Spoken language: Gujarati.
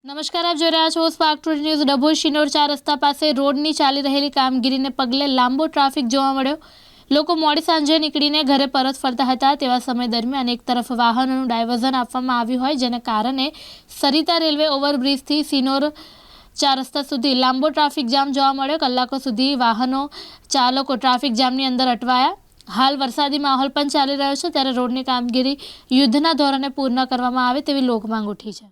નમસ્કાર, આપ જોઈ રહ્યા છો spark today news. Dabhoi Shinor 4 રસ્તા પાસે રોડની ચાલી રહેલી કામગીરીને પગલે લાંબો ટ્રાફિક જોવા મળ્યો। લોકો મોડી સાંજે નીકળીને ઘરે પરત ફરતા હતા। તેવા સમય દરમિયાન એક તરફ વાહનોનું ડાયવર્ઝન આપવામાં આવ્યું હોય, જેને કારણે સરિતા રેલવે ઓવરબ્રિજથી શિનોર 4 રસ્તા સુધી લાંબો ટ્રાફિક જામ જોવા મળ્યો। કલાકો સુધી વાહનો ચાલકો ટ્રાફિક જામની અંદર અટવાયા। હાલ વરસાદી માહોલ પણ ચાલી રહ્યો છે, ત્યારે રોડની કામગીરી યુદ્ધના ધોરણે પૂર્ણ કરવામાં આવે તેવી લોકમાંગ ઉઠી છે।